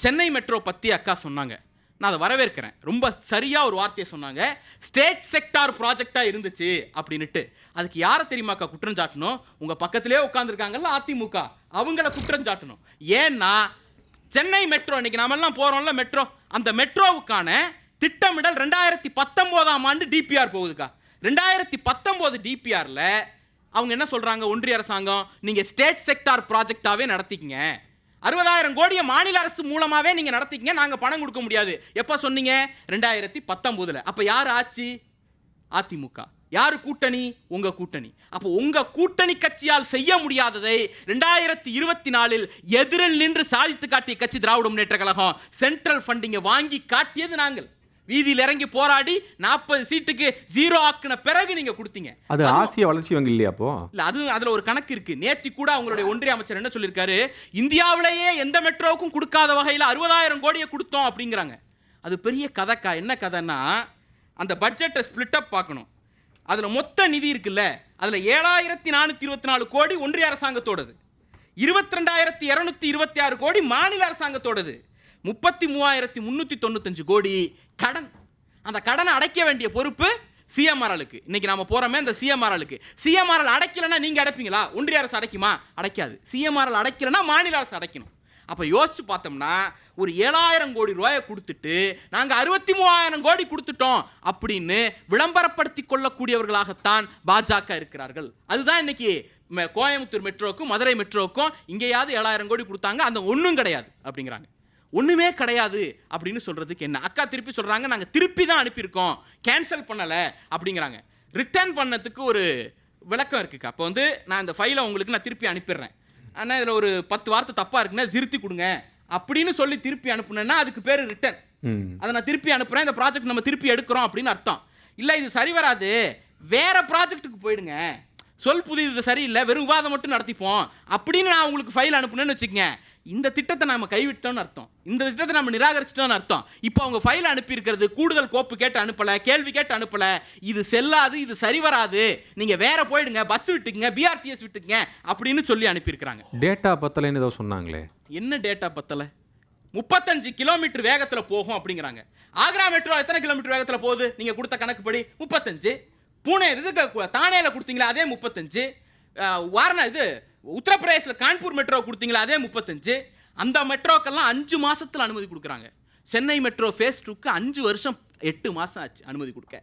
Chennai metro பற்றி அக்கா சொன்னாங்க, நான் அதை வரவேற்கிறேன். ரொம்ப சரியாக ஒரு வார்த்தையை சொன்னாங்க, ஸ்டேட் செக்டார் ப்ராஜெக்டாக இருந்துச்சு அப்படின்ட்டு. அதுக்கு யாரை தெரியுமாக்கா குற்றம் சாட்டணும்? உங்கள் பக்கத்திலே உட்காந்துருக்காங்கல்ல அதிமுக, அவங்கள குற்றம் சாட்டணும். ஏன்னா சென்னை மெட்ரோ, இன்னைக்கு நாமெல்லாம் போகிறோம்ல மெட்ரோ, அந்த மெட்ரோவுக்கான திட்டமிடல் 2019ஆம் ஆண்டு டிபிஆர் போகுதுக்கா. 2019 டிபிஆரில் அவங்க என்ன சொல்கிறாங்க, ஒன்றிய அரசாங்கம் நீங்கள் ஸ்டேட் செக்டார் ப்ராஜெக்டாகவே நடத்திக்கிங்க, 60,000 கோடியை மாநில அரசு மூலமாகவே நீங்கள் நடத்திக்கிங்க, நாங்கள் பணம் கொடுக்க முடியாது. எப்போ சொன்னீங்க? 2019. அப்போ யார் ஆட்சி? அதிமுக. யார் கூட்டணி? உங்க கூட்டணி. அப்போ உங்க கூட்டணி கட்சியால் செய்ய முடியாததை 2024 எதிரில் நின்று சாதித்து காட்டிய கட்சி திராவிட முன்னேற்ற கழகம். சென்ட்ரல் ஃபண்டிங்கை வாங்கி காட்டியது நாங்கள். வீதியில் இறங்கி போராடி 40 சீட்டுக்கு 0 ஆக்குன பிறகு நீங்க கொடுத்தீங்க. அது ஆசிய வளர்ச்சி வங்கி இல்லையா? அப்போ இல்ல, அது அதுல ஒரு கணக்கு இருக்கு. நேத்தி கூட அவங்களுடைய ஒன்றிய அமைச்சர் என்ன சொல்லியிருக்காரு, இந்தியாவிலேயே எந்த மெட்ரோவுக்கும் கொடுக்காத வகையில் 60,000 கோடியை கொடுத்தோம் அப்படிங்கிறாங்க. அது பெரிய கதைக்கா. என்ன கதைன்னா, அந்த பட்ஜெட்டை ஸ்பிளிட் அப் பார்க்கணும். அதுல மொத்த நிதி இருக்குல்ல, அதுல 7,424 கோடி ஒன்றிய அரசாங்கத்தோடது, 22,226 கோடி மாநில அரசாங்கத்தோடது, 33,395 கோடி கடன். அந்த கடனை அடைக்க வேண்டிய பொறுப்பு சிஎம்ஆர்எலுக்கு. இன்னைக்கு நாம போறோமே அந்த சிஎம்ஆர்எலுக்கு. சிஎம்ஆர்எல் அடைக்கலன்னா நீங்க அடைப்பீங்களா? ஒன்றிய அரசு அடைக்குமா? அடைக்காது. சிஎம்ஆர்எல் அடைக்கலன்னா மாநில அரசு அடைக்கணும். அப்ப யோசிச்சு பார்த்தோம்னா, ஒரு 7,000 கோடி ரூபாயை கொடுத்துட்டு நாங்க 63,000 கோடி கொடுத்துட்டோம் அப்படின்னு விளம்பரப்படுத்தி கொள்ளக்கூடியவர்களாகத்தான் பாஜக இருக்கிறார்கள். அதுதான் இன்னைக்கு கோயம்புத்தூர் மெட்ரோக்கும் மதுரை மெட்ரோக்கும் இங்கேயாவது 7,000 கோடி கொடுத்தாங்க, அந்த ஒன்றும் கிடையாது அப்படிங்கிறாங்க. ஒண்ணுமே கிடையாது அப்படின்னு சொல்றதுக்கு என்ன? அக்கா திருப்பி சொல்றாங்க, நாங்க திருப்பி தான் அனுப்பியிருக்கோம், கேன்சல் பண்ணல அப்படிங்கிறாங்க. ரிட்டர்ன் பண்ணதுக்கு ஒரு விளக்கம் இருக்குக்கா. அப்போ நான் இந்த ஃபைலை உங்களுக்கு நான் திருப்பி அனுப்பிடுறேன், ஆனால் இதில் ஒரு 10 வார்த்தை தப்பா இருக்குன்னா திருத்தி கொடுங்க அப்படின்னு சொல்லி திருப்பி அனுப்புனேன்னா அதுக்கு பேர் ரிட்டர்ன். அதை நான் திருப்பி அனுப்புறேன், இந்த ப்ராஜெக்ட் நம்ம திருப்பி எடுக்கிறோம் அப்படின்னு அர்த்தம். இல்லை இது சரி வராது, வேற ப்ராஜெக்ட்டுக்கு போயிடுங்க, சொல் புதிது, இது சரியில்லை, வெறும் விவாதம் மட்டும் நடத்திப்போம் அப்படின்னு நான் உங்களுக்கு ஃபைல் அனுப்புனேன்னு வச்சுக்கங்க, இந்த திட்டத்தை நம்ம கைவிட்டோம்னு அர்த்தம், இந்த திட்டத்தை நம்ம நிராகரிச்சிட்டோம்னு அர்த்தம். இப்போ அவங்க ஃபைல் அனுப்பியிருக்கிறது கூடுதல் கோப்பு கேட்டு அனுப்பலை, கேள்வி கேட்டு அனுப்பலை, இது செல்லாது, இது சரி வராது, நீங்கள் வேற போயிடுங்க, பஸ் விட்டுக்குங்க, பிஆர்டிஎஸ் விட்டுக்குங்க அப்படின்னு சொல்லி அனுப்பியிருக்கிறாங்க. டேட்டா பத்தலைன்னு ஏதோ சொன்னாங்களே, என்ன டேட்டா பத்தலை? 35 கிலோமீட்டர் வேகத்தில் போகும் அப்படிங்கிறாங்க. ஆக்ரா மெட்ரோ எத்தனை கிலோமீட்டர் வேகத்தில் போகுது? நீங்கள் கொடுத்த கணக்குப்படி 35. பூனே இதுக்கு தானேல கொடுத்தீங்களா அதே 35. வாரணா இது உத்தரப்பிரதேசில் கான்பூர் மெட்ரோ கொடுத்தீங்களா அதே 35. அந்த மெட்ரோக்கெல்லாம் 5 மாசத்துல அனுமதி கொடுக்குறாங்க. சென்னை மெட்ரோ ஃபேஸ் 2க்கு 5 வருஷம் 8 மாசம் ஆச்சு அனுமதி கொடுக்க.